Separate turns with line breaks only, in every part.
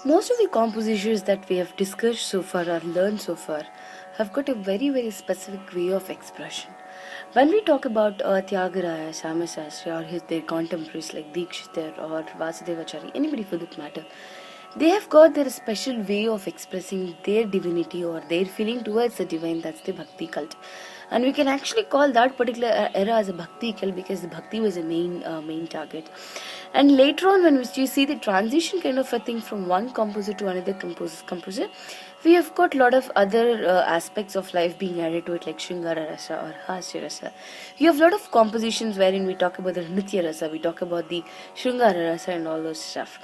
Most of the compositions that we have discussed so far or learned so far have got a very specific way of expression. When we talk about Tyagaraja, Samasasri, or their contemporaries like Dikshitar or Vasudevachari, anybody for that matter, they have got their special way of expressing their divinity or their feeling towards the divine. That's the bhakti cult, and we can actually call that particular era as a bhakti cult because the bhakti was the main target. And later on, when you see the transition kind of a thing from one composer to another composer, we have got a lot of other aspects of life being added to it, like Shringara Rasa or Hasya Rasa. You have a lot of compositions wherein we talk about the Nritya Rasa, we talk about the Shringara Rasa and all those stuff.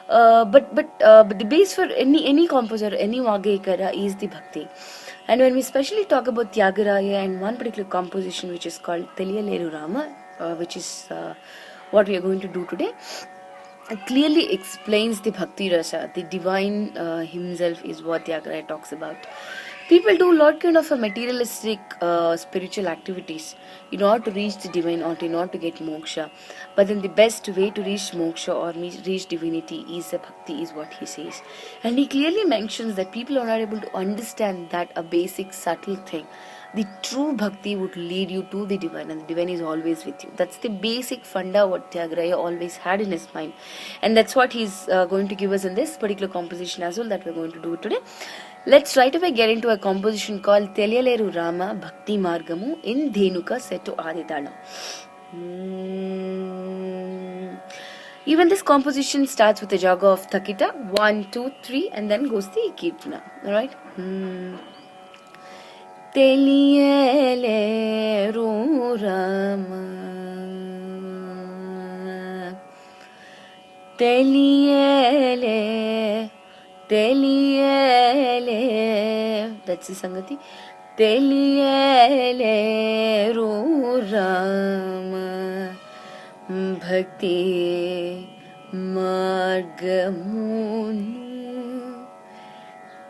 But the base for any composer, any Wagayakara is the bhakti. And when we especially talk about Tyagaraja and one particular composition which is called Teliyaleru Rama, which is what we are going to do today, it clearly explains the bhakti rasa, the divine himself is what Tyagaraja talks about. People do a lot kind of a materialistic spiritual activities in order to reach the divine or in order to get moksha. But then the best way to reach moksha or reach divinity is the bhakti, is what he says. And he clearly mentions that people are not able to understand that a basic subtle thing. The true bhakti would lead you to the divine, and the divine is always with you. That's the basic funda what Tyagaraja always had in his mind, and that's what he's going to give us in this particular composition as well that we're going to do today. Let's right away get into a composition called Teliyaleru Rama Bhakti Margamu in Dhenuka set to Aditalam. Even this composition starts with a jaga of Thakita, 1, 2, 3, and then goes the Kirtana. Alright? Teliyaleru Rama Teliyale that's the Sangati. Teliyaleru Rama Bhakti Margamunu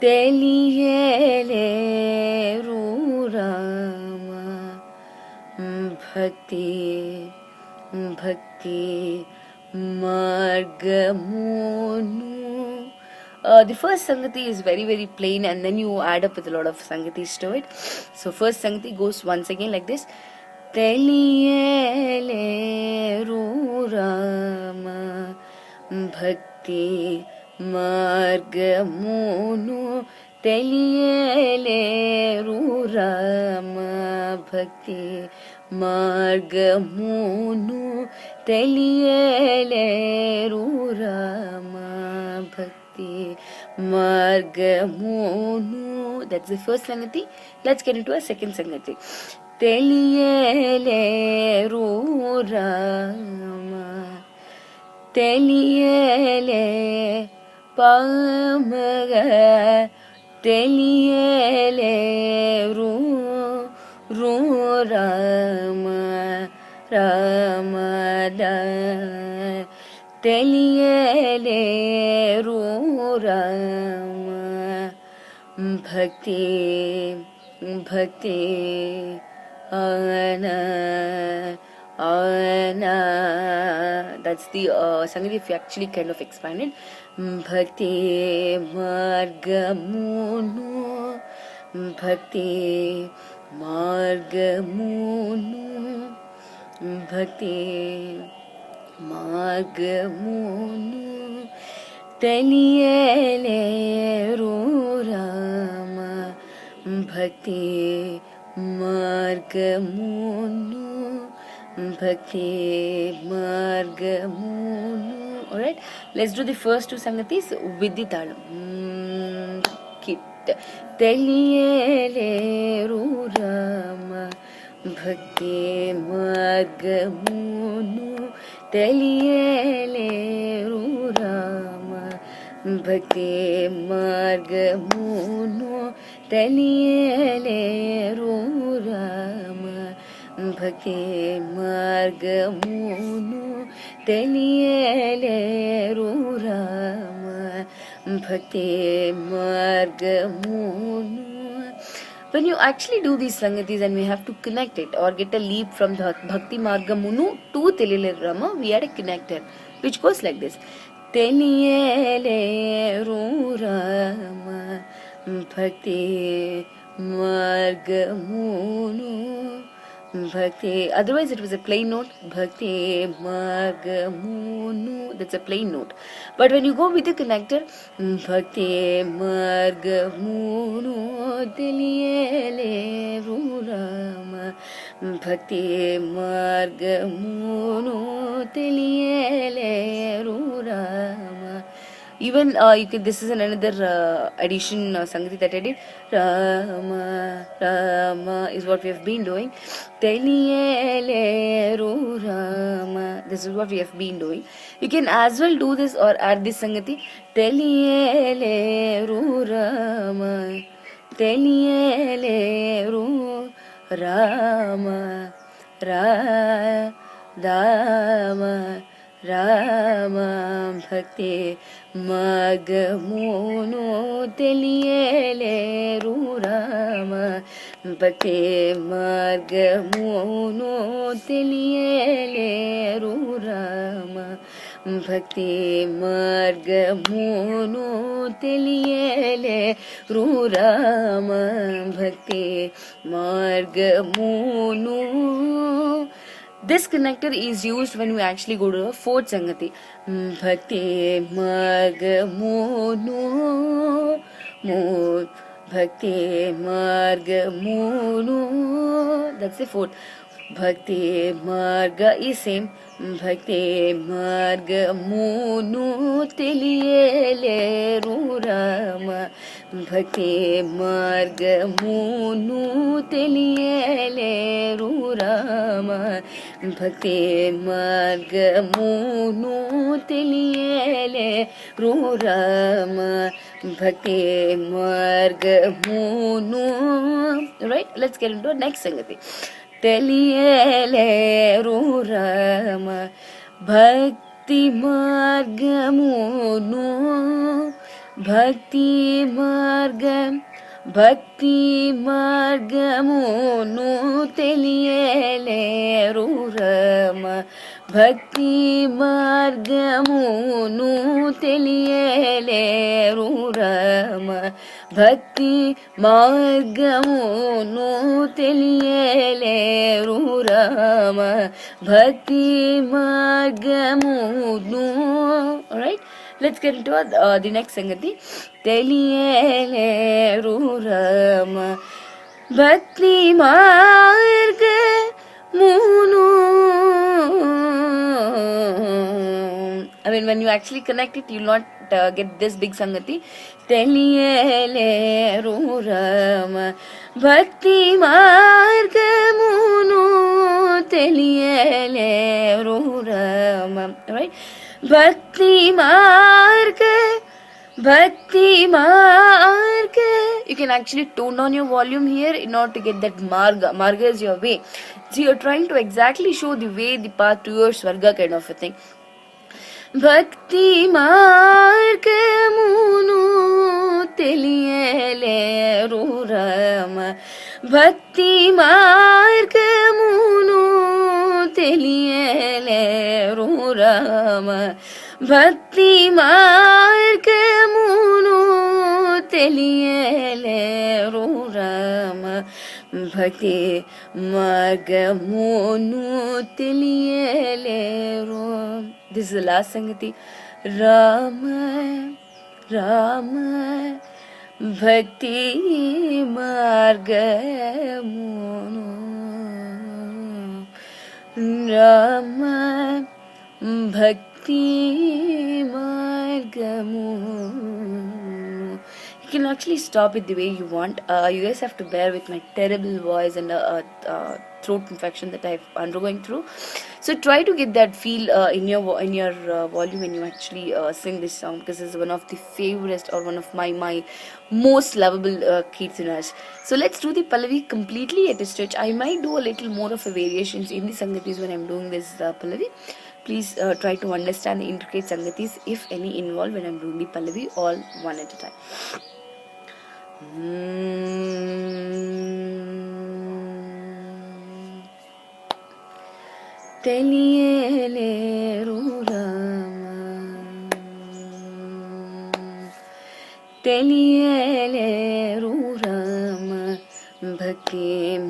Teliyaleru Rama Bhakti Margamunu. The first Sangati is very plain, and then you add up with a lot of Sangatis to it. So first Sangati goes once again like this. Teliyaleru Rama Bhakti Margamunu Teliyaleru Rama Bhakti Margamunu Teliyaleru Rama Bhakti Margamunu. That's the first Sangati. Let's get into a second Sangati. Teliyaleru Rama Teliyale Pamaga Teliyaleru Rama Ramada Teliyaleru Rama Bhakti Ana. That's the Sangati if you actually kind of expand it. Bhakti Margamunu Bhakti Margamunu Bhakti Margamunu Teliyaleru Rama Bhakti Margamunu Bhakti Margamunu. Alright, let's do the first two Sangatis with the Talam. Keep Teliyaleru Rama Bhakti Margamunu Teliyaleru Rama Bhakti Margamunu Teliyaleru Rama Bhakti Margamunu Teliyaleru Rama Bhakti Margamunu When you actually do these sangatis and we have to connect it or get a leap from the Bhakti Marga Munu to Telile Rama, we had a connector which goes like this. Teliyele Rama Bhakti Marga Munu Bhakti. Otherwise, it was a plain note. Bhakti Marga Munu. That's a plain note. But when you go with the connector, Bhakti Marga Munu Teliyele Rama Bhakti Marga Munu Teliyele Rama. Even you can. This is another addition Sangati that I did. Rama, Rama is what we have been doing. Teliyele Rama. This is what we have been doing. You can as well do this or add this Sangati. Teliyele Rama. Teliyele Rama. Rama. Rama Bhakti Marga Munu Teliyele Rama Bhakti Marga Munu Teliyele Rama Bhakti Marga Munu Teliyele Rama Bhakti Marga Munu. This connector is used when we actually go to a fourth Sangati. Bhakti Marga Munu Bhakti Marga Munu. That's the fourth. Bhakti Marga is same. Bhakti Marga Munu Teliyele Rama Bhakti Marga Munu Teliyele Rama Bhakti Marga Munu Teliyele Rama Bhakti Marga Munu. Right? Let's get into the next Sangati. Teliyele Rama Bhakti Marga Munu Bhakti Marga Munu Teliyele Rama Bhakti Marga Munu Teliyele Rama Bhakti Marga Munu Teliyele Rama Bhakti Marga Munu. Alright, let's get into the next Sangati. Teliyele Rama Bhakti Marga Munu. I mean, when you actually connect it, you'll not get this big Sangati. Teliyele Rama Bhakti Marga Munu Teliyele Rama. Right? Bhakti Marga. You can actually tone down your volume here in order to get that Marga. Marga is your way. So you're trying to exactly show the way, the path to your Swarga kind of a thing. Bhakti Marga Munu Teliyele Rama Bhakti Marga Munu Teliyele Rama Bhakti Marga Munu Teliyele Rama Bhakti Marga Munu Teliyele Rama. This is the last Sangati. Rama Rama Bhakti Marga Munu Rama Bhakti Marga Munu. You can actually stop it the way you want. You guys have to bear with my terrible voice and throat infection that I'm undergoing through. So try to get that feel in your volume when you actually sing this song, because it's one of the favorite or one of my most lovable kirtanas. So let's do the Pallavi completely at a stretch. I might do a little more of a variations in the Sangatis when I'm doing this Pallavi. Please try to understand the intricate Sangatis, if any, involved when I'm doing the Pallavi, all one at a time. తెలియలేరు Rama, తెలియలేరు Rama, భక్తి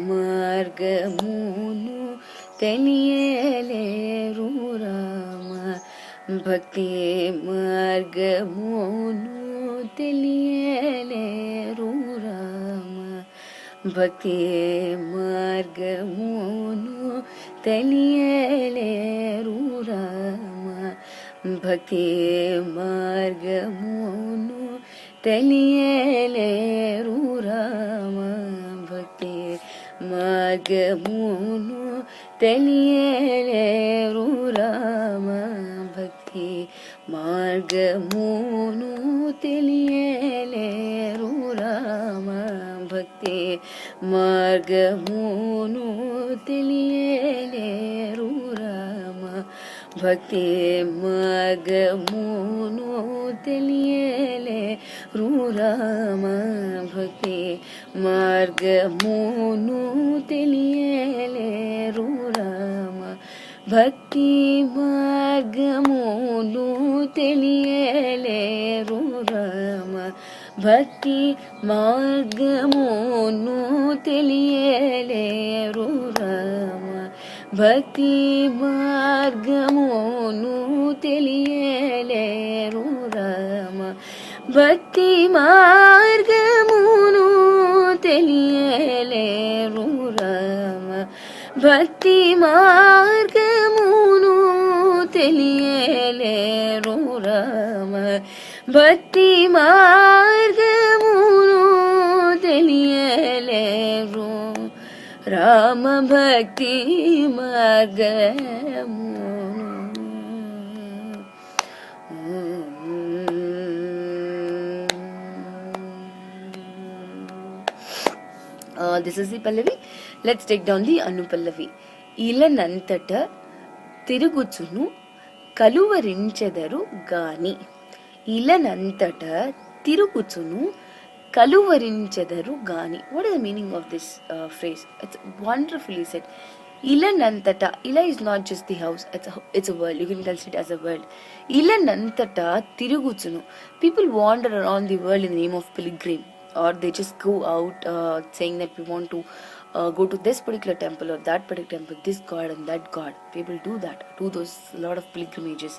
మార్గమును తెలియలేరు రామ, భక్తి మార్గమును తెలియలేరు రామ, భక్తి మార్గమును తెలియలేరు రామ, భక్తి మార్గమును తెలియలేరు రామ, భక్తి మార్గమును తెలియలేరు రామ, భక్తి మార్గమును తెలియలేరు రామ, భక్తి మార్గమును తెలియలేరు రామ, భక్తి మార్గమును తెలియలేరు రామ, భక్తి మార్గమును తెలియలేరు రామ, భక్తి మార్గమును తెలియలేరు రామ, భక్తి మార్గమును తెలియలేరు రామ, భక్తి మార్గమును తెలియలేరు రామ, భక్తి మార్గమును తెలియలేరు రామ, భక్తి మార్గమును తెలియలేరు రామ, భక్తి మార్గమును తెలియలేరు రామ, భక్తి మార్గమును. This is the Pallavi. Let's take down the Anupallavi. ఇలనంతట తిరుగుచును కలువరించెదరు గాని, ఇలనంతట తిరుగుచును కలువరించెదరు గాని. What is the meaning of this phrase? It's wonderfully said. Ilanantata. Ila is not just the house. It's a world. You can consider it as a world. Ilanantata tiruguchunu. People wander around the world in the name of pilgrim, or they just go out saying that we want to go to this particular temple or that particular temple, this god and that god. People do that, do those lot of pilgrimages,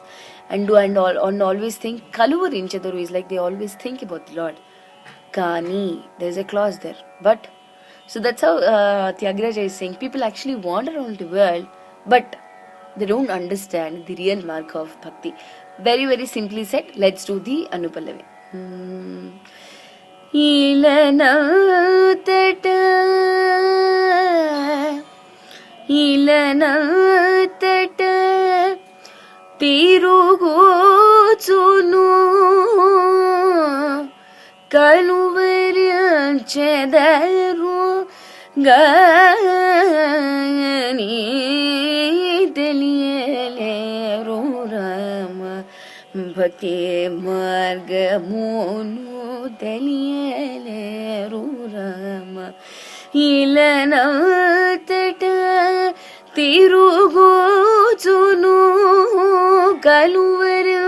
and always think kaluvarinchadaru is like they always think about the Lord. Kani, there's a clause there, but so that's how Tyagaraja is saying people actually wander around the world, but they don't understand the real mark of bhakti. Very, very simply said. Let's do the Anupallavi. ఇలనంతట తిరుగుచును కలువరించెదరు గాని, తెలియలేరు రామ, భక్తి మార్గమును తెలియలేరు రామ, ఇలనంతట తిరుగుచును కలువరించెదరు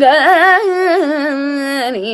గాని,